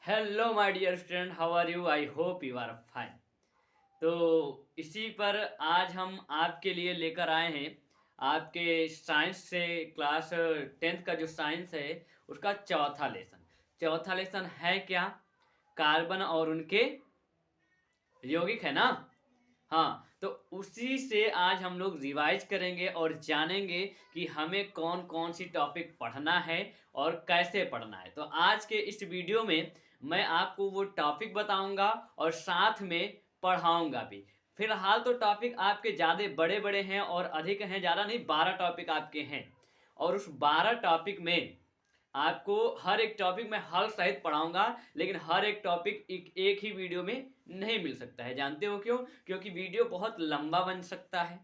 Hello my dear student, how are you? I hope you are fine. तो इसी पर आज हम आपके लिए लेकर आए हैं आपके साइंस से क्लास 10th का जो साइंस है उसका चौथा लेसन है क्या? कार्बन और उनके यौगिक, है ना? हाँ, तो उसी से आज हम लोग रिवाइज करेंगे और जानेंगे कि हमें कौन कौन सी टॉपिक पढ़ना है और कैसे पढ़ना है। तो आज के इस वीडियो में मैं आपको वो टॉपिक बताऊंगा और साथ में पढ़ाऊंगा भी। फिलहाल तो टॉपिक आपके ज़्यादा बड़े बड़े हैं और अधिक हैं, ज़्यादा नहीं, 12 टॉपिक आपके हैं। और उस 12 टॉपिक में आपको हर एक टॉपिक मैं हल सहित पढ़ाऊंगा, लेकिन हर एक टॉपिक एक ही वीडियो में नहीं मिल सकता है। जानते हो क्यों? क्योंकि वीडियो बहुत लंबा बन सकता है।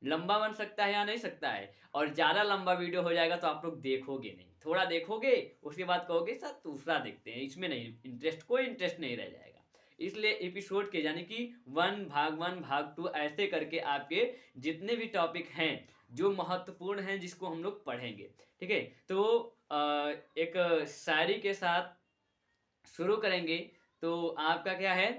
लंबा बन सकता है या नहीं सकता है, और ज़्यादा लंबा वीडियो हो जाएगा तो आप लोग देखोगे नहीं, थोड़ा देखोगे उसके बाद कहोगे सर दूसरा देखते हैं, इसमें नहीं इंटरेस्ट, कोई इंटरेस्ट नहीं रह जाएगा। इसलिए एपिसोड के यानी कि 1 भाग 1 भाग 2 ऐसे करके आपके जितने भी टॉपिक हैं जो महत्वपूर्ण हैं जिसको हम लोग पढ़ेंगे। ठीक है, तो एक शायरी के साथ शुरू करेंगे। तो आपका क्या है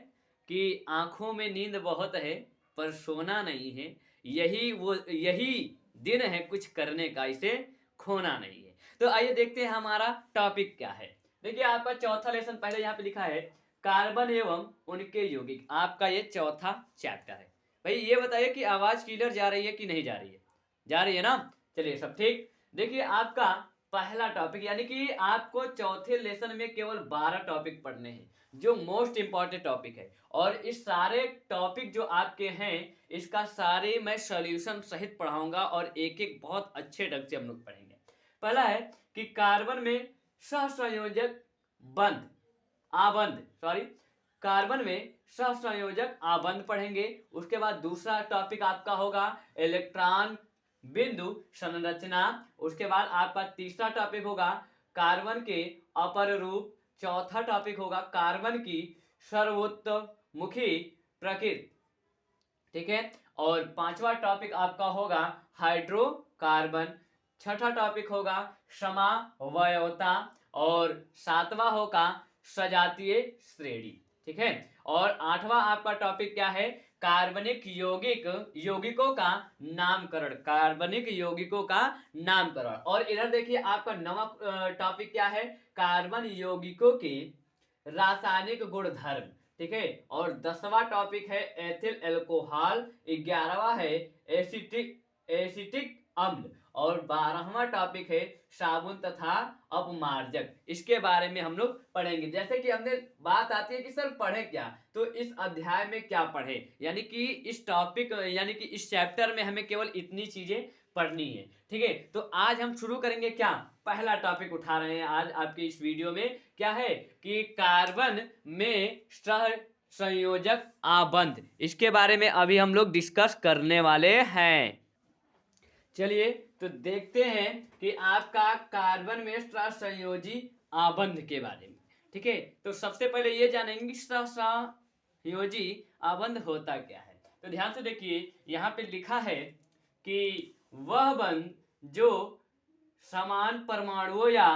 कि आंखों में नींद बहुत है पर सोना नहीं है, यही दिन है कुछ करने का, इसे खोना नहीं है। तो आइए देखते हैं हमारा टॉपिक क्या है। देखिए आपका चौथा लेसन पहले यहाँ पे लिखा है कार्बन एवं उनके यौगिक। आपका ये चौथा चैप्टर है। भाई ये बताइए कि आवाज क्लियर जा रही है कि नहीं जा रही है? जा रही है ना? चलिए सब ठीक। देखिए आपका पहला टॉपिक, यानी कि आपको चौथे लेसन में केवल 12 टॉपिक पढ़ने हैं जो मोस्ट इंपॉर्टेंट टॉपिक है। और इस सारे टॉपिक जो आपके हैं इसका सारे मैं सॉल्यूशन सहित पढ़ाऊंगा और एक एक बहुत अच्छे ढंग से हम लोग पढ़ेंगे। पहला है कि कार्बन में सहसंयोजक बंध आबंध, सॉरी, कार्बन में सहसंयोजक आबंध पढ़ेंगे। उसके बाद दूसरा टॉपिक आपका होगा इलेक्ट्रॉन बिंदु संरचना। उसके बाद आपका तीसरा टॉपिक होगा कार्बन के अपर रूप। चौथा टॉपिक होगा कार्बन की सर्वोत्तमुखी प्रकृति। ठीक है, और पांचवा टॉपिक आपका होगा हाइड्रोकार्बन। छठा टॉपिक होगा समावयवता और सातवां होगा सजातीय श्रेणी। ठीक है, और आठवां आपका टॉपिक क्या है? कार्बनिक यौगिकों का नामकरण। कार्बनिक यौगिकों का नामकरण। और इधर देखिए आपका नवा टॉपिक क्या है? कार्बन यौगिकों के रासायनिक गुणधर्म। ठीक है, और 10वां टॉपिक है एथिल एल्कोहल। 11वां है एसिटिक अम्ल। और 12वां टॉपिक है साबुन तथा अपमार्जक। इसके बारे में हम लोग पढ़ेंगे। जैसे कि हमने बात आती है कि सर पढ़े क्या, तो इस अध्याय में क्या पढ़े, यानी कि इस टॉपिक यानी कि इस चैप्टर में हमें केवल इतनी चीजें पढ़नी है। ठीक है, तो आज हम शुरू करेंगे क्या? पहला टॉपिक उठा रहे हैं आज आपके इस वीडियो में, क्या है कि कार्बन में सह संयोजक आबंध। इसके बारे में अभी हम लोग डिस्कस करने वाले हैं। चलिए तो देखते हैं कि आपका कार्बन में सहसंयोजी आबंध के बारे में। ठीक है, तो सबसे पहले ये जानेंगे कि सहसंयोजी आबंध होता क्या है। तो ध्यान से देखिए, यहाँ पे लिखा है कि वह बंध जो समान परमाणुओं या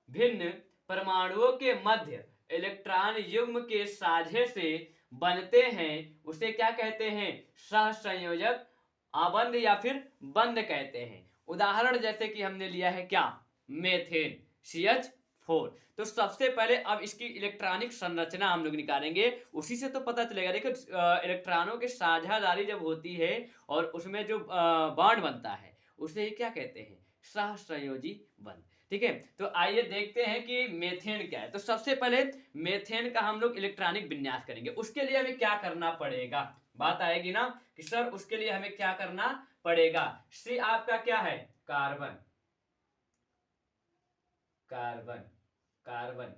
भिन्न परमाणुओं के मध्य इलेक्ट्रॉन युग्म के साझे से बनते हैं उसे क्या कहते हैं? सहसंयोजक आबंध या फिर बंध कहते हैं। उदाहरण जैसे कि हमने लिया है क्या? Methane CH4। तो सबसे पहले अब इसकी इलेक्ट्रॉनिक संरचना हम लोग निकालेंगे, उसी से तो पता चलेगा। देखो इलेक्ट्रॉनों की साझेदारी जब होती है और उसमें जो बॉन्ड बनता है उसे ही क्या कहते हैं? सहसंयोजी बंध। ठीक है, तो आइए देखते हैं कि मेथेन क्या है। तो सबसे पहले मेथेन का हम लोग इलेक्ट्रॉनिक विन्यास करेंगे। उसके लिए हमें क्या करना पड़ेगा? बात आएगी ना कि सर उसके लिए हमें क्या करना पड़ेगा। सी आपका क्या है? कार्बन। कार्बन कार्बन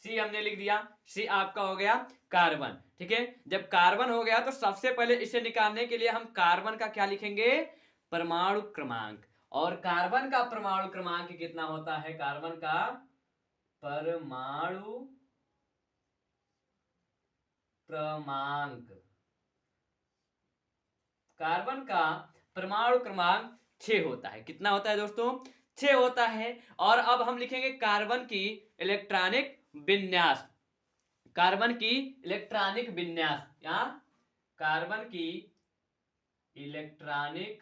सी हमने लिख दिया। सी आपका हो गया कार्बन। ठीक है, जब कार्बन हो गया तो सबसे पहले इसे निकालने के लिए हम कार्बन का क्या लिखेंगे? परमाणु क्रमांक। और कार्बन का परमाणु क्रमांक कितना होता है? कार्बन का परमाणु क्रमांक, कार्बन का परमाणु क्रमांक 6 होता है। कितना होता है दोस्तों? 6 होता है। और अब हम लिखेंगे कार्बन की इलेक्ट्रॉनिक विन्यास। कार्बन की इलेक्ट्रॉनिक विन्यास, यहाँ कार्बन की इलेक्ट्रॉनिक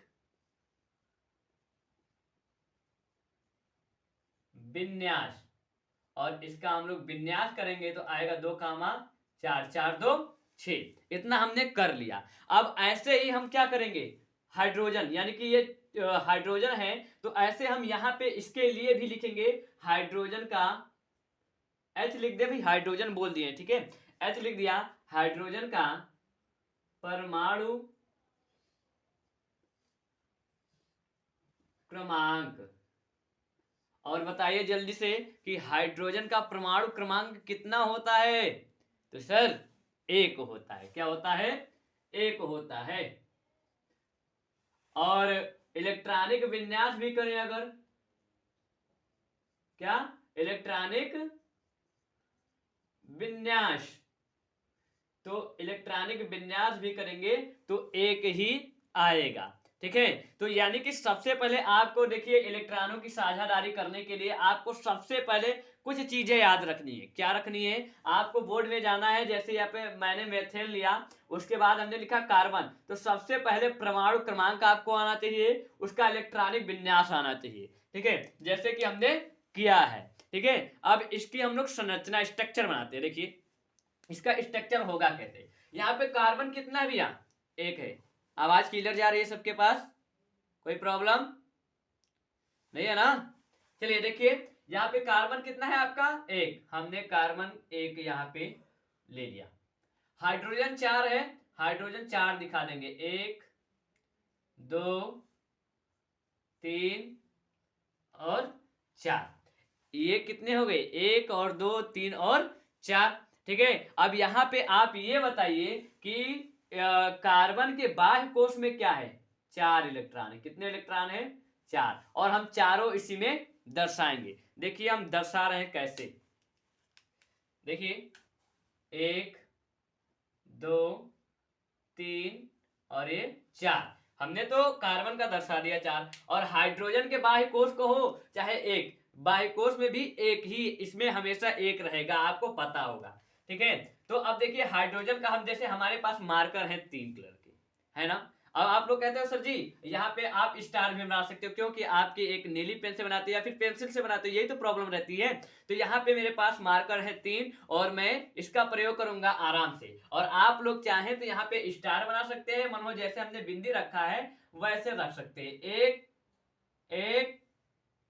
विन्यास, और इसका हम लोग विन्यास करेंगे तो आएगा 2, 4, 4, 2, 6। इतना हमने कर लिया। अब ऐसे ही हम क्या करेंगे, हाइड्रोजन, यानी कि ये हाइड्रोजन है, तो ऐसे हम यहाँ पे इसके लिए भी लिखेंगे हाइड्रोजन का, H लिख दे भाई, हाइड्रोजन बोल दिए, ठीक है, H लिख दिया, हाइड्रोजन का परमाणु क्रमांक। और बताइए जल्दी से कि हाइड्रोजन का परमाणु क्रमांक कितना होता है, तो सर 1 होता है। क्या होता है, 1 होता है। और इलेक्ट्रॉनिक विन्यास भी करें अगर, क्या, इलेक्ट्रॉनिक विन्यास, तो इलेक्ट्रॉनिक विन्यास भी करेंगे तो 1 ही आएगा, ठीक है। तो यानी कि सबसे पहले आपको देखिए, इलेक्ट्रॉनों की साझादारी करने के लिए आपको सबसे पहले कुछ चीजें याद रखनी है। क्या रखनी है, आपको बोर्ड में जाना है, जैसे यहाँ पे मैंने मेथेन लिया, उसके बाद हमने लिखा कार्बन, तो सबसे पहले परमाणु क्रमांक आपको आना चाहिए, उसका इलेक्ट्रॉनिक विन्यास आना चाहिए, ठीक है, जैसे कि हमने किया है, ठीक है। अब इसकी हम लोग संरचना, स्ट्रक्चर बनाते हैं। देखिए इसका स्ट्रक्चर होगा कैसे, यहाँ पे कार्बन कितना है भैया, 1 है। आवाज क्लियर जा रही है सबके पास, कोई प्रॉब्लम नहीं है ना। चलिए देखिए, यहाँ पे कार्बन कितना है आपका, 1, हमने कार्बन 1 यहाँ पे ले लिया। हाइड्रोजन 4 है, हाइड्रोजन 4 दिखा देंगे, 1, 2, 3 और 4। ये कितने हो गए, 1 और 2, 3 और 4, ठीक है। अब यहाँ पे आप ये बताइए कि कार्बन के बाह्य कोश में क्या है, 4 इलेक्ट्रॉन है। कितने इलेक्ट्रॉन है, 4, और हम चारों इसी में दर्शाएंगे। देखिए हम दर्शा रहे हैं कैसे, देखिए 1, 2, 3 और ये 4, हमने तो कार्बन का दर्शा दिया 4। और हाइड्रोजन के बाह्य कोश को हो चाहे 1, बाह्य कोश में भी 1 ही, इसमें हमेशा 1 रहेगा, आपको पता होगा, ठीक है। तो अब देखिए हाइड्रोजन का, हम जैसे हमारे पास मार्कर है 3 कलर के, है ना। अब आप लोग कहते हो सर जी यहाँ पे आप स्टार भी बना सकते हो, क्योंकि आपकी एक नीली पेन से बनाते हैं या फिर पेंसिल से बनाते हैं, यही तो प्रॉब्लम रहती है। तो यहाँ पे मेरे पास मार्कर है 3 और मैं इसका प्रयोग करूंगा आराम से, और आप लोग चाहें तो यहाँ पे स्टार बना सकते हैं, मनोज जैसे हमने बिंदी रखा है वैसे रख सकते हैं, 1, 1,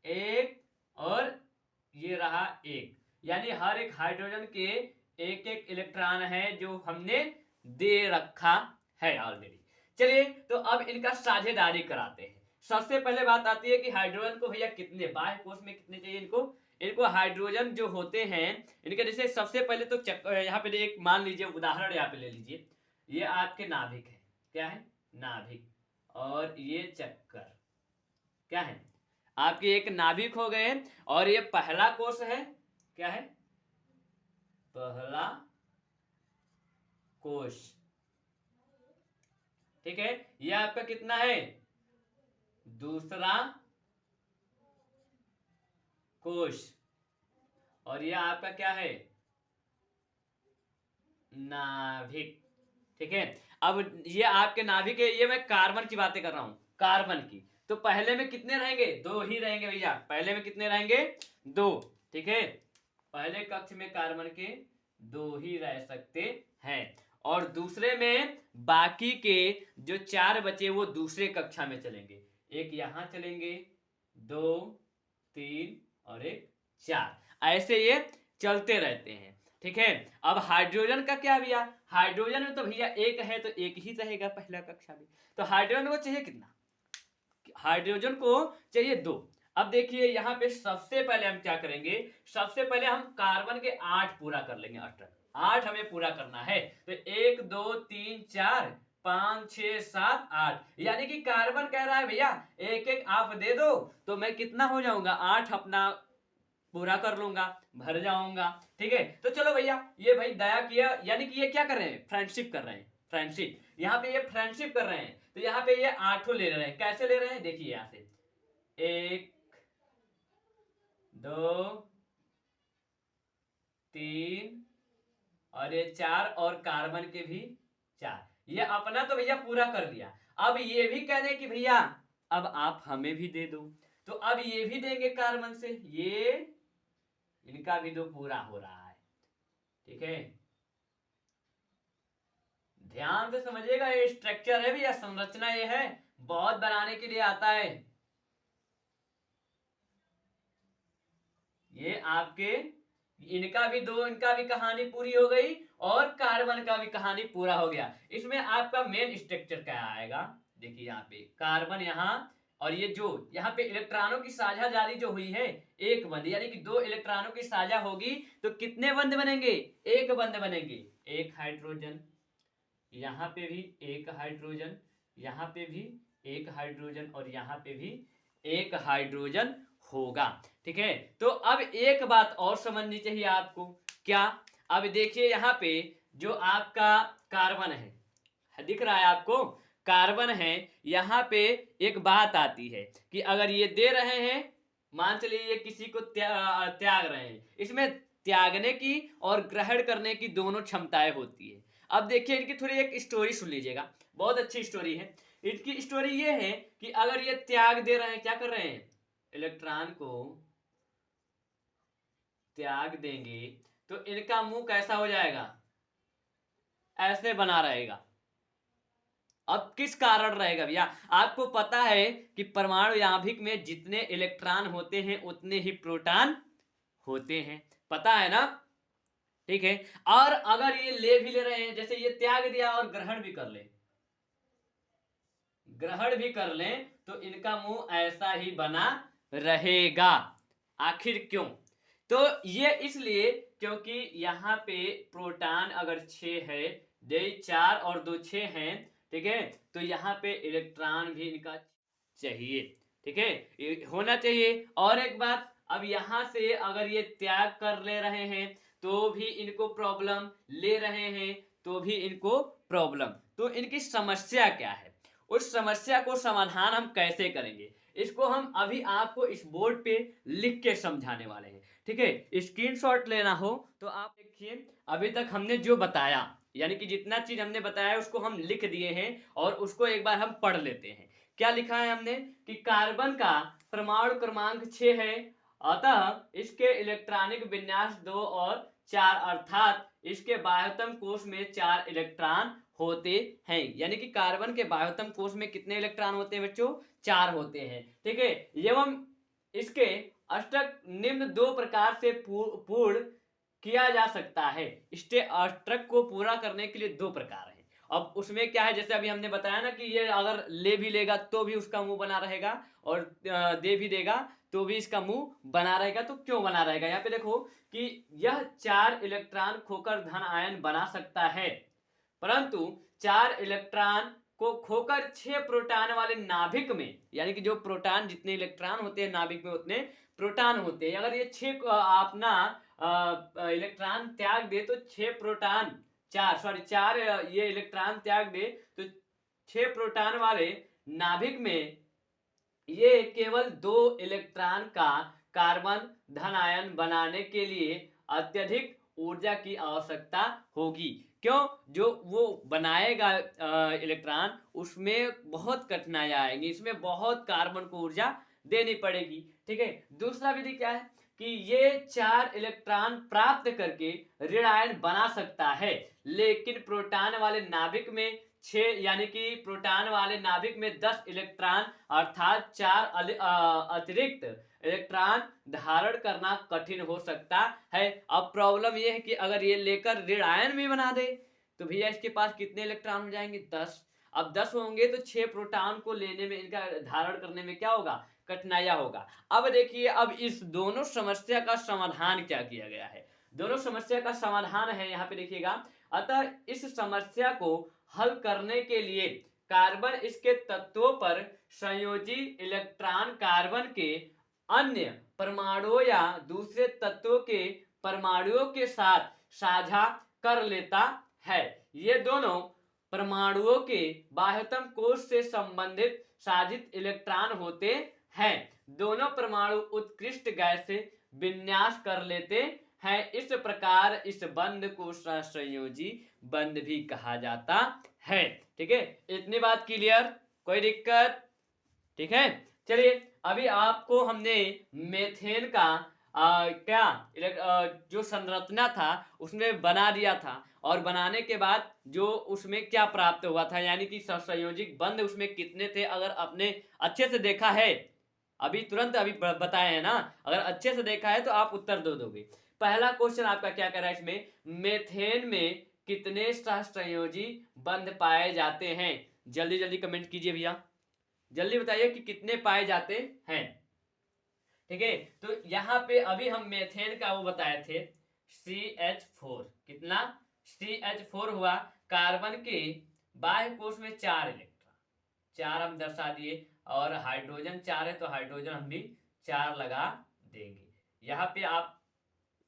1 और ये रहा 1, यानी हर एक हाइड्रोजन के 1-1 इलेक्ट्रॉन है जो हमने दे रखा है ऑलरेडी। चलिए तो अब इनका साझेदारी कराते हैं। सबसे पहले बात आती है कि हाइड्रोजन को भैया कितने, बाह्य कोश में कितने चाहिए इनको हाइड्रोजन जो होते हैं इनके, जैसे सबसे पहले तो यहाँ पे एक मान लीजिए उदाहरण यहाँ पे ले लीजिए, ये आपके नाभिक है, क्या है, नाभिक, और ये चक्कर क्या है, आपके एक नाभिक हो गए, और ये पहला कोश है, क्या है, पहला कोश, ठीक है। ये आपका कितना है, दूसरा कोश, और यह आपका क्या है, नाभिक, ठीक है। अब ये आपके नाभिक है, ये मैं कार्बन की बातें कर रहा हूं, कार्बन की, तो पहले में कितने रहेंगे, 2 ही रहेंगे भैया, पहले में कितने रहेंगे, 2, ठीक है। पहले कक्ष में कार्बन के 2 ही रह सकते हैं, और दूसरे में बाकी के जो 4 बचे वो दूसरे कक्षा में चलेंगे, एक यहां चलेंगे, 2, 3 और एक 4, ऐसे ये चलते रहते हैं, ठीक है। अब हाइड्रोजन का क्या भैया, हाइड्रोजन में तो भैया 1 है तो 1 ही रहेगा पहला कक्षा में, तो हाइड्रोजन को चाहिए कितना, हाइड्रोजन को चाहिए 2। अब देखिए यहाँ पे सबसे पहले हम क्या करेंगे, सबसे पहले हम कार्बन के 8 पूरा कर लेंगे, 8 हमें पूरा करना है, तो 1, 2, 3, 4, 5, 6, 7, 8, यानी कि कार्बन कह रहा है भैया 1-1 आप दे दो तो मैं कितना हो जाऊंगा, 8 अपना पूरा कर लूंगा, भर जाऊंगा, ठीक है। तो चलो भैया ये भाई दया किया, यानी कि ये क्या कर रहे हैं, फ्रेंडशिप कर रहे हैं, फ्रेंडशिप, यहाँ पे ये फ्रेंडशिप कर रहे हैं, तो यहाँ पे ये 8 ले रहे हैं, कैसे ले रहे हैं, देखिए यहाँ से 1, 2, 3 और ये 4 और कार्बन के भी 4। ये अपना तो भैया पूरा कर दिया। अब ये भी कह दें कि भैया अब आप हमें भी दे दो, तो अब ये भी देंगे कार्बन से, ये इनका भी तो पूरा हो रहा है। ठीक है, ध्यान से समझिएगा, ये स्ट्रक्चर है भैया, संरचना ये है, बहुत बनाने के लिए आता है। ये आपके इनका भी दो, इनका भी कहानी पूरी हो गई और कार्बन का भी कहानी पूरा हो गया। इसमें आपका मेन स्ट्रक्चर क्या आएगा, देखिए यहाँ पे कार्बन यहाँ, और ये जो यहाँ पे इलेक्ट्रॉनों की साझादारी जो हुई है एक बंद, यानी कि दो इलेक्ट्रॉनों की साझा होगी तो कितने बंद बनेंगे, एक बंद बनेंगे, एक हाइड्रोजन, यहाँ पे भी एक हाइड्रोजन, यहाँ पे भी एक हाइड्रोजन और यहाँ पे भी एक हाइड्रोजन होगा। ठीक है, तो अब एक बात और समझनी चाहिए आपको, क्या, अब देखिए यहाँ पे जो आपका कार्बन है दिख रहा है आपको, कार्बन है, यहाँ पे एक बात आती है कि अगर ये दे रहे हैं, मान चलिए ये किसी को त्याग रहे हैं, इसमें त्यागने की और ग्रहण करने की दोनों क्षमताएं होती है। अब देखिए इनकी थोड़ी एक स्टोरी सुन लीजिएगा, बहुत अच्छी स्टोरी है। इनकी स्टोरी ये है कि अगर ये त्याग दे रहे हैं, क्या कर रहे हैं, इलेक्ट्रॉन को त्याग देंगे तो इनका मुंह कैसा हो जाएगा, ऐसे बना रहेगा। अब किस कारण रहेगा भैया, आपको पता है कि परमाणु नाभिक में जितने इलेक्ट्रॉन होते हैं उतने ही प्रोटॉन होते हैं, पता है ना। ठीक है, और अगर ये ले भी ले रहे हैं, जैसे ये त्याग दिया और ग्रहण भी कर ले, ग्रहण भी कर लें तो इनका मुंह ऐसा ही बना रहेगा। आखिर क्यों, तो ये इसलिए क्योंकि यहाँ पे प्रोटॉन अगर 6 है, 4 और 2 6 हैं, ठीक है, तो यहाँ पे इलेक्ट्रॉन भी इनका चाहिए। ठीक है, ये होना चाहिए। और एक बात, अब यहाँ से अगर ये त्याग कर ले रहे हैं तो भी इनको प्रॉब्लम, ले रहे हैं तो भी इनको प्रॉब्लम, तो इनकी समस्या क्या है, उस समस्या को समाधान हम कैसे करेंगे, इसको हम अभी आपको इस बोर्ड पे लिख के समझाने वाले हैं। ठीक है, स्क्रीनशॉट लेना हो तो आप देखिए, अभी तक हमने जो बताया, यानी कि जितना चीज हमने बताया उसको हम लिख दिए हैं और उसको एक बार हम पढ़ लेते हैं। क्या लिखा है हमने कि कार्बन का परमाणु क्रमांक 6 है, अतः इसके इलेक्ट्रॉनिक विन्यास 2 और 4, अर्थात इसके बाह्यतम कोश में 4 इलेक्ट्रॉन होते हैं। यानी कि कार्बन के बाह्यतम कोश में कितने इलेक्ट्रॉन होते हैं बच्चों, 4 होते हैं। ठीक है, एवं इसके अष्टक निम्न 2 प्रकार से पूर्ण किया जा सकता है। इसके अष्टक को पूरा करने के लिए 2 प्रकार है। अब उसमें क्या है, जैसे अभी हमने बताया ना कि ये अगर ले भी लेगा तो भी उसका मुंह बना रहेगा और दे भी देगा तो भी इसका मुंह बना रहेगा। तो क्यों बना रहेगा, यहाँ पे देखो कि यह 4 इलेक्ट्रॉन खोकर धन आयन बना सकता है, परंतु 4 इलेक्ट्रॉन को खोकर 6 प्रोटॉन वाले नाभिक में, यानी कि जो प्रोटॉन जितने इलेक्ट्रॉन होते हैं नाभिक में उतने प्रोटॉन होते हैं, अगर ये 6 अपना इलेक्ट्रॉन त्याग दे तो 6 प्रोटॉन 4 ये इलेक्ट्रॉन त्याग दे तो 6 प्रोटॉन वाले नाभिक में ये केवल 2 इलेक्ट्रॉन का कार्बन धन आयन बनाने के लिए अत्यधिक ऊर्जा की आवश्यकता होगी। क्यों, जो वो बनाएगा इलेक्ट्रॉन, उसमें बहुत कठिनाई आएंगी, इसमें बहुत कार्बन को ऊर्जा देनी पड़ेगी। ठीक है, दूसरा विधि क्या है कि ये 4 इलेक्ट्रॉन प्राप्त करके ऋण आयन बना सकता है, लेकिन प्रोटॉन वाले नाभिक में 6, यानी कि प्रोटॉन वाले नाभिक में 10 इलेक्ट्रॉन अर्थात 4 अतिरिक्त इलेक्ट्रॉन धारण करना कठिन हो सकता है। अब प्रॉब्लम यह है कि अगर ये लेकर ऋण आयन भी बना दे तो भैया इसके पास कितने इलेक्ट्रॉन हो जाएंगे, 10। अब 10 होंगे तो 6 प्रोटॉन को लेने में, इनका धारण करने में क्या होगा, कठिनाइयां होगा। अब देखिए, अब इस दोनों समस्या का समाधान क्या किया गया है, दोनों समस्या का समाधान है यहाँ पे देखिएगा। अतः इस समस्या को हल करने के लिए कार्बन इसके तत्वों पर संयोजी इलेक्ट्रॉन कार्बन के अन्य परमाणुओं या दूसरे तत्वों के परमाणुओं के साथ साझा कर लेता है। ये दोनों परमाणुओं के बाह्यतम कोश से संबंधित साजित इलेक्ट्रॉन होते हैं। दोनों परमाणु उत्कृष्ट गैस से विन्यास कर लेते है। इस प्रकार इस बंध को सहसंयोजी बंध भी कहा जाता है। ठीक है, इतनी बात क्लियर, कोई दिक्कत? ठीक है, चलिए अभी आपको हमने मेथेन का जो संरचना था उसमें बना दिया था, और बनाने के बाद जो उसमें क्या प्राप्त हुआ था, यानी कि सहसंयोजिक बंध उसमें कितने थे, अगर आपने अच्छे से देखा है, अभी तुरंत अभी बताए हैं ना, अगर अच्छे से देखा है तो आप उत्तर दे दोगे। पहला क्वेश्चन आपका क्या कह रहा है इसमें, मेथेन में कितने सहसंयोजी बंध पाए जाते हैं? जल्दी जल्दी कमेंट कीजिए भैया, जल्दी बताइए कि कितने पाए जाते हैं। ठीक है, तो यहाँ पे अभी हम मेथेन का वो बताए थे CH4, कितना? CH4 हुआ। कार्बन के बाह्य कोश में 4 इलेक्ट्रॉन, 4 हम दर्शा दिए, और हाइड्रोजन 4 है तो हाइड्रोजन हम भी 4 लगा देंगे। यहाँ पे आप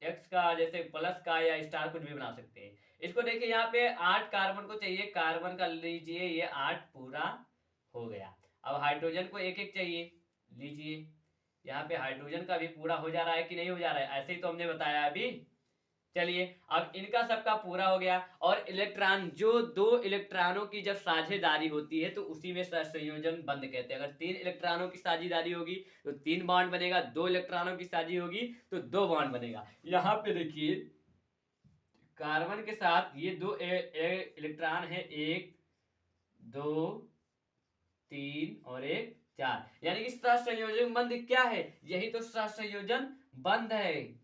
एक्स का जैसे प्लस का या स्टार कुछ भी बना सकते हैं। इसको देखिए, यहाँ पे 8 कार्बन को चाहिए, कार्बन का लीजिए, ये 8 पूरा हो गया। अब हाइड्रोजन को एक एक चाहिए, लीजिए, यहाँ पे हाइड्रोजन का भी पूरा हो जा रहा है कि नहीं हो जा रहा है, ऐसे ही तो हमने बताया अभी। चलिए, अब इनका सबका पूरा हो गया, और इलेक्ट्रॉन, जो 2 इलेक्ट्रॉनों की जब साझेदारी होती है तो उसी में सहसंयोजन बंध कहते हैं। अगर 3 इलेक्ट्रॉनों की साझेदारी होगी तो 3 बॉन्ड बनेगा, 2 इलेक्ट्रॉनों की साझी होगी तो 2 बॉन्ड बनेगा। यहाँ पे देखिए, कार्बन के साथ ये 2 इलेक्ट्रॉन है, 1 2 3 और 1 4, यानी कि सहसंयोजन बंध क्या है? यही तो सहसंयोजन बंध है,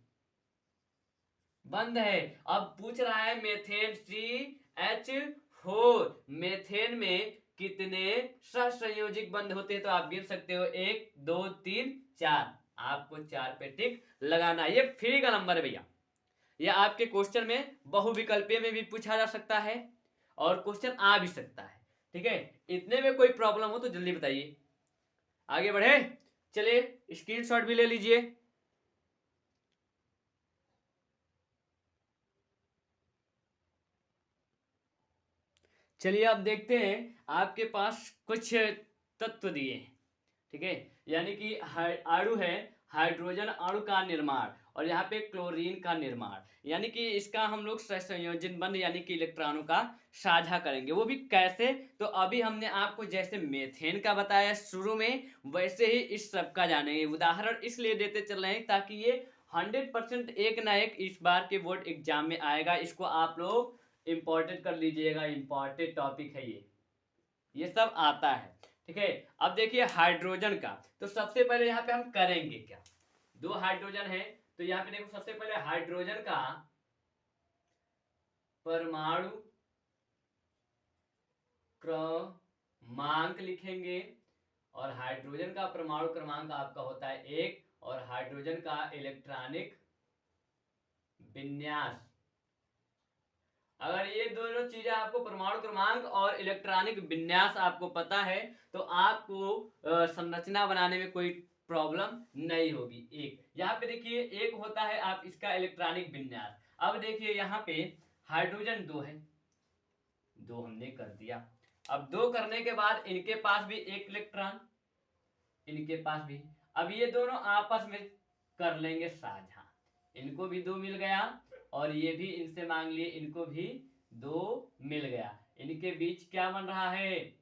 बंद है। अब पूछ रहा है मेथेन CH4, मेथेन में कितने सहसंयोजिक बंध होते हैं? तो आप गिन सकते हो, 1 2 3 4, आपको 4 पे टिक लगाना। ये फ्री का नंबर है भैया, ये आपके क्वेश्चन में बहुविकल्पीय में भी पूछा जा सकता है, और क्वेश्चन आ भी सकता है। ठीक है, इतने में कोई प्रॉब्लम हो तो जल्दी बताइए, आगे बढ़े। चलिए स्क्रीनशॉट भी ले लीजिए। चलिए अब देखते हैं, आपके पास कुछ तत्व दिए हैं। ठीक है, यानी कि अणु है, हाइड्रोजन अणु का निर्माण, और यहाँ पे क्लोरीन का निर्माण, यानी कि इसका हम लोग सहसंयोजन बंध यानी कि इलेक्ट्रॉनों का साझा करेंगे। वो भी कैसे? तो अभी हमने आपको जैसे मेथेन का बताया शुरू में, वैसे ही इस सब का जानेंगे। उदाहरण इसलिए देते चल रहे हैं ताकि ये 100% एक ना एक इस बार के बोर्ड एग्जाम में आएगा, इसको आप लोग इंपॉर्टेंट कर लीजिएगा, इंपॉर्टेंट टॉपिक है ये सब आता है। ठीक है, अब देखिए हाइड्रोजन का, तो सबसे पहले यहाँ पे हम करेंगे क्या, 2 हाइड्रोजन है, तो यहाँ पे देखो सबसे पहले हाइड्रोजन का परमाणु क्रमांक लिखेंगे, और हाइड्रोजन का परमाणु क्रमांक आपका होता है 1, और हाइड्रोजन का इलेक्ट्रॉनिक विन्यास। अगर ये दोनों चीजें आपको, परमाणु क्रमांक और इलेक्ट्रॉनिक विन्यास आपको पता है, तो आपको संरचना बनाने में कोई प्रॉब्लम नहीं होगी। एक यहाँ पे देखिए, एक होता है आप इसका इलेक्ट्रॉनिक विन्यास। अब देखिए यहाँ पे हाइड्रोजन 2 है, 2 हमने कर दिया। अब 2 करने के बाद इनके पास भी 1 इलेक्ट्रॉन, इनके पास भी। अब ये दोनों आपस में कर लेंगे साझा, इनको भी 2 मिल गया, और ये भी इनसे मांग लिए, इनको भी 2 मिल गया। इनके बीच क्या बन रहा है?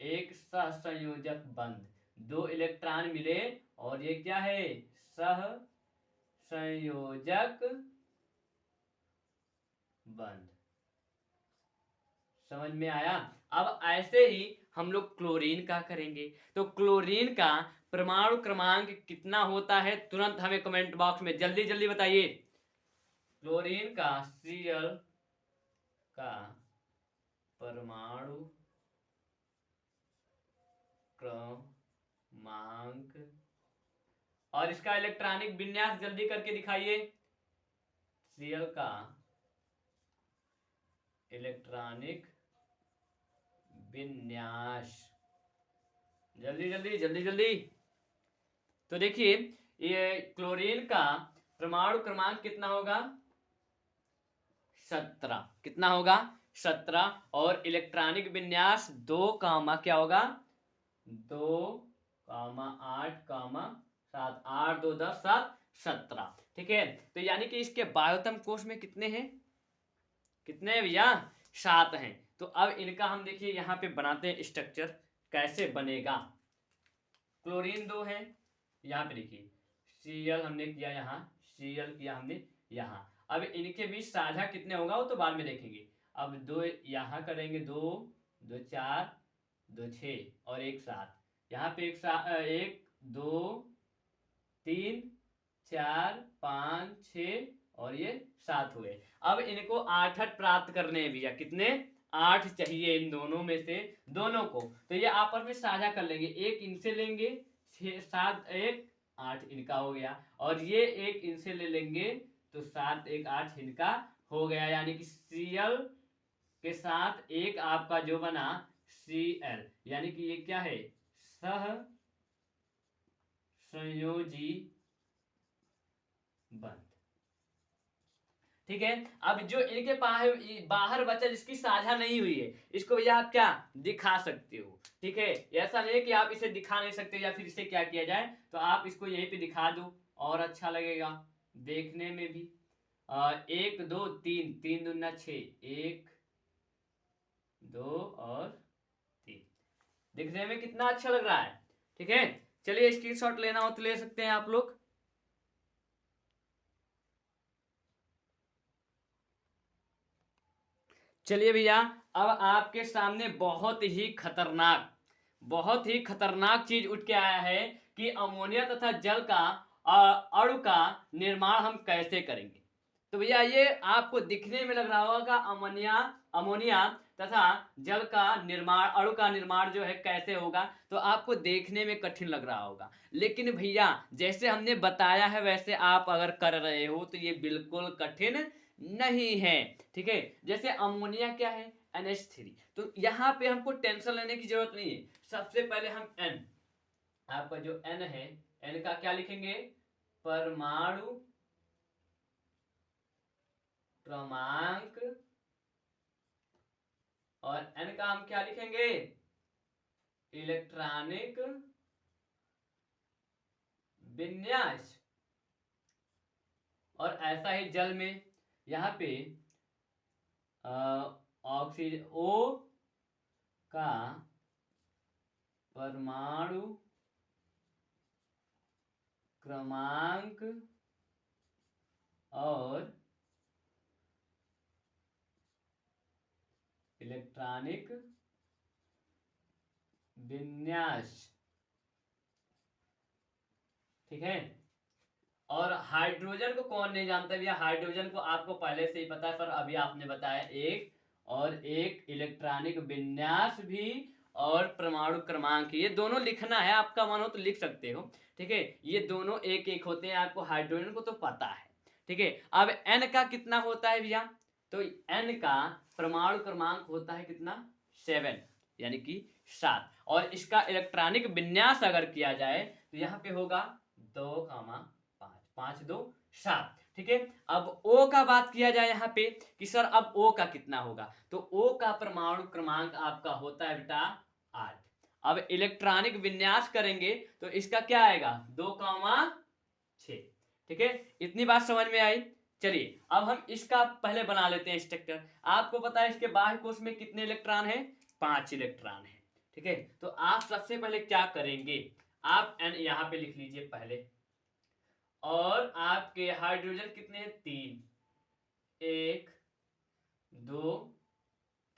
एक सहसंयोजक बंध, 2 इलेक्ट्रॉन मिले, और ये क्या है? सहसंयोजक बंध। समझ में आया? अब ऐसे ही हम लोग क्लोरीन का करेंगे, तो क्लोरीन का परमाणु क्रमांक कितना होता है? तुरंत हमें कमेंट बॉक्स में जल्दी जल्दी बताइए। क्लोरीन का Cl का परमाणु क्रमांक और इसका इलेक्ट्रॉनिक विन्यास जल्दी करके दिखाइए। Cl का इलेक्ट्रॉनिक विन्यास, जल्दी जल्दी जल्दी जल्दी। तो देखिए, ये क्लोरीन का परमाणु क्रमांक कितना होगा? 17। कितना होगा? 17। और इलेक्ट्रॉनिक विन्यास 2 कामा क्या होगा? 2 8 7, 8 2 10 7, 17। ठीक है, तो यानी कि इसके बाह्यतम कोश में कितने हैं, कितने हैं भैया, 7 हैं। तो अब इनका हम देखिए यहाँ पे बनाते हैं स्ट्रक्चर, कैसे बनेगा। क्लोरीन 2 है, यहाँ पे देखिए Cl हमने किया, यहाँ Cl किया हमने यहाँ। अब इनके बीच साझा कितने होगा वो तो बाद में देखेंगे। अब 2 यहाँ करेंगे, 2 2 4 2 6 और 1 7। यहाँ पे 1 2 3 4 5 6 और ये 7 हुए। अब इनको 8 8 प्राप्त करने हैं भैया, कितने, 8 चाहिए इन दोनों में से दोनों को। तो ये आपस में साझा कर लेंगे, एक इनसे लेंगे 6 7 1 8 इनका हो गया, और ये एक इनसे ले लेंगे तो 7 1 8 इनका हो गया। यानी कि Cl के साथ एक आपका जो बना Cl, यानी कि ये क्या है, सह संयोजी बंध। ठीक है, अब जो इनके बाहर बचा जिसकी साझा नहीं हुई है, इसको भैया आप क्या दिखा सकते हो। ठीक है, ऐसा नहीं है कि आप इसे दिखा नहीं सकते या फिर इसे क्या किया जाए, तो आप इसको यहीं पे दिखा दो और अच्छा लगेगा देखने में भी। 1 2 3 3 दूना 6, 1 2 और 3, दिखने में कितना अच्छा लग रहा है। ठीक है, चलिए स्क्रीनशॉट लेना हो तो ले सकते हैं आप लोग। चलिए भैया, अब आपके सामने बहुत ही खतरनाक चीज उठ के आया है कि अमोनिया तथा जल का अणु का निर्माण हम कैसे करेंगे। तो भैया ये आपको दिखने में लग रहा होगा अमोनिया तथा जल का निर्माण, अणु का निर्माण जो है कैसे होगा, तो आपको देखने में कठिन लग रहा होगा। लेकिन भैया जैसे हमने बताया है वैसे आप अगर कर रहे हो तो ये बिल्कुल कठिन नहीं है। ठीक है, जैसे अमोनिया क्या है, NH3, तो यहाँ पे हमको टेंशन लेने की जरूरत नहीं है। सबसे पहले हम N, आपका जो N है, N का क्या लिखेंगे, परमाणु क्रमांक, और N का हम क्या लिखेंगे, इलेक्ट्रॉनिक विन्यास। और ऐसा ही जल में यहाँ पे ऑक्सीजन O का परमाणु क्रमांक और इलेक्ट्रॉनिक विन्यास। ठीक है, और हाइड्रोजन को कौन नहीं जानता भैया, हाइड्रोजन को आपको पहले से ही पता है, पर अभी आपने बताया एक, और एक इलेक्ट्रॉनिक विन्यास भी और परमाणु क्रमांक, ये दोनों लिखना है, आपका मन हो तो लिख सकते हो। ठीक है, ये दोनों एक एक होते हैं, आपको हाइड्रोजन को तो पता है। ठीक है, अब N का कितना होता है भैया, तो N का परमाणु क्रमांक होता है कितना, 7, यानी कि 7, और इसका इलेक्ट्रॉनिक विन्यास अगर किया जाए तो यहाँ पे होगा 2, 5 2 7। ठीक है, अब O का बात किया जाए यहाँ पे कि सर अब O का कितना होगा, तो O का परमाणु क्रमांक आपका होता है बेटा 8। अब इलेक्ट्रॉनिक विन्यास करेंगे तो इसका क्या आएगा, 2, 6। ठीक है, इतनी बात समझ में आई। चलिए अब हम इसका पहले बना लेते हैं स्ट्रक्चर। आपको पता है इसके बाह्य कोश में कितने इलेक्ट्रॉन है, 5 इलेक्ट्रॉन है। ठीक है, तो आप सबसे पहले क्या करेंगे, आप N यहाँ पे लिख लीजिए पहले, और आपके हाइड्रोजन कितने हैं, 3, 1 2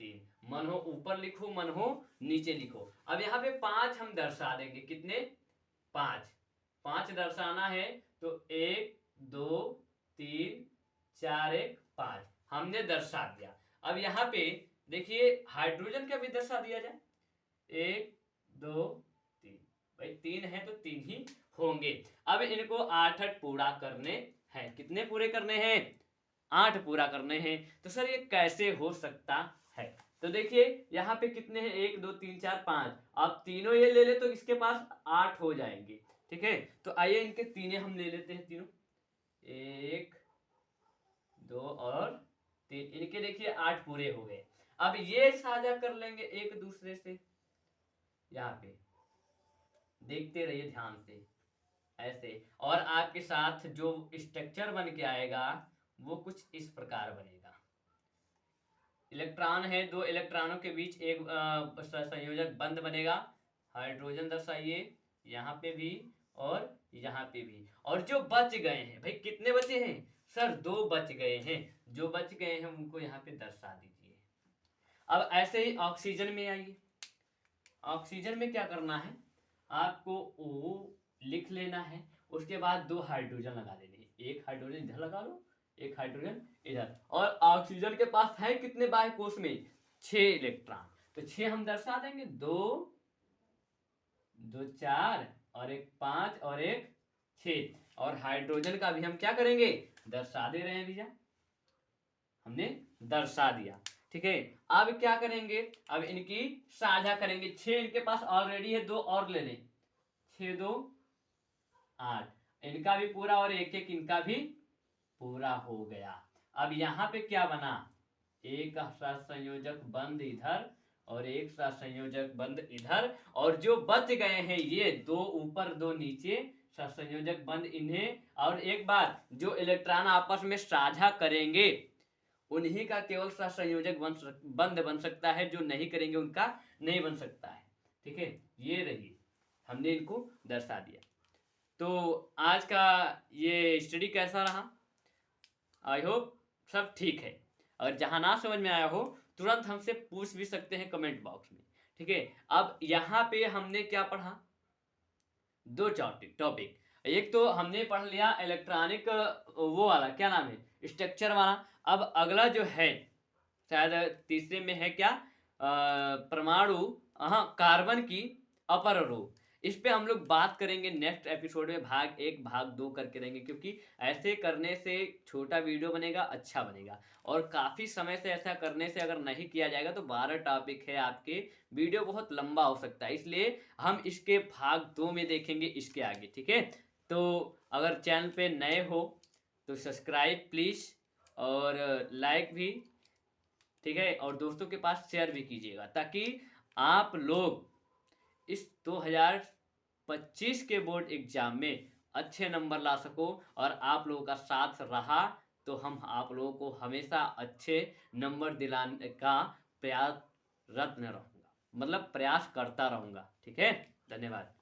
3, मन हो ऊपर लिखो, मन हो नीचे लिखो। अब यहाँ पे 5 हम दर्शा देंगे, कितने, 5 दर्शाना है, तो 1 2 3 4 1 5 हमने दर्शा दिया। अब यहाँ पे देखिए हाइड्रोजन का भी दर्शा दिया जाए, 1 2 3, भाई 3 है तो 3 ही होंगे। अब इनको 8 8 पूरा करने हैं, कितने पूरे करने हैं, 8 पूरा करने हैं। तो सर ये कैसे हो सकता है, तो देखिए यहाँ पे कितने हैं, 1 2 3 4 5, आप तीनों ये ले ले तो इसके पास 8 हो जाएंगे। ठीक है, तो आइए इनके तीनों हम ले लेते हैं, तीनों, 1 2 और 3, इनके देखिए 8 पूरे हो गए। अब ये साझा कर लेंगे एक दूसरे से, यहाँ पे देखते रहिए ध्यान से, ऐसे। और आपके साथ जो स्ट्रक्चर बन के आएगा वो कुछ इस प्रकार बनेगा। इलेक्ट्रॉन है, दो इलेक्ट्रॉनों के बीच एक संयोजक बंध बनेगा। हाइड्रोजन दर्शाइए यहाँ पे भी और यहाँ पे भी। और जो बच गए हैं भाई, कितने बचे हैं सर? 2 बच गए हैं। जो बच गए हैं उनको यहाँ पे दर्शा दीजिए। अब ऐसे ही ऑक्सीजन में आइए। ऑक्सीजन में क्या करना है, आपको O लिख लेना है, उसके बाद 2 हाइड्रोजन लगा देने हैं। एक हाइड्रोजन इधर लगा लो, एक हाइड्रोजन इधर। और ऑक्सीजन के पास है कितने बाह्य कोश में? 6 इलेक्ट्रॉन। तो 6 हम दर्शा देंगे, 2 2 4 और एक 5 और एक 6। और हाइड्रोजन का भी हम क्या करेंगे, दर्शा दे रहे हैं भैया, हमने दर्शा दिया। ठीक है, अब क्या करेंगे, अब इनकी साझा करेंगे। 6 इनके पास ऑलरेडी है, 2 और ले लें। 6 2 8, इनका भी पूरा और एक एक इनका भी पूरा हो गया। अब यहाँ पे क्या बना, एक सहसंयोजक बंध इधर और एक सहसंयोजक बंध इधर। और जो बच गए हैं ये 2 ऊपर 2 नीचे सहसंयोजक बंध इन्हें। और एक बार जो इलेक्ट्रॉन आपस में साझा करेंगे उन्हीं का केवल सहसंयोजक बंध बन सकता है, जो नहीं करेंगे उनका नहीं बन सकता है। ठीक है, ये रही, हमने इनको दर्शा दिया। तो आज का ये स्टडी कैसा रहा? आई होप सब ठीक है। अगर जहां ना समझ में आया हो तुरंत हमसे पूछ भी सकते हैं कमेंट बॉक्स में। ठीक है, अब यहाँ पे हमने क्या पढ़ा, 2 टॉपिक। एक तो हमने पढ़ लिया इलेक्ट्रॉनिक वो वाला, क्या नाम है, स्ट्रक्चर वाला। अब अगला जो है शायद तीसरे में है क्या, परमाणु, हाँ, कार्बन की अपर रो। इस पे हम लोग बात करेंगे नेक्स्ट एपिसोड में, भाग 1 भाग 2 करके रहेंगे, क्योंकि ऐसे करने से छोटा वीडियो बनेगा, अच्छा बनेगा। और काफ़ी समय से ऐसा करने से अगर नहीं किया जाएगा तो 12 टॉपिक है आपके, वीडियो बहुत लंबा हो सकता है। इसलिए हम इसके भाग 2 में देखेंगे इसके आगे। ठीक है, तो अगर चैनल पे नए हो तो सब्सक्राइब प्लीज़ और लाइक भी। ठीक है, और दोस्तों के पास शेयर भी कीजिएगा, ताकि आप लोग इस 2025 के बोर्ड एग्जाम में अच्छे नंबर ला सको। और आप लोगों का साथ रहा तो हम आप लोगों को हमेशा अच्छे नंबर दिलाने का प्रयासरत रहूँगा, मतलब प्रयास करता रहूँगा। ठीक है, धन्यवाद।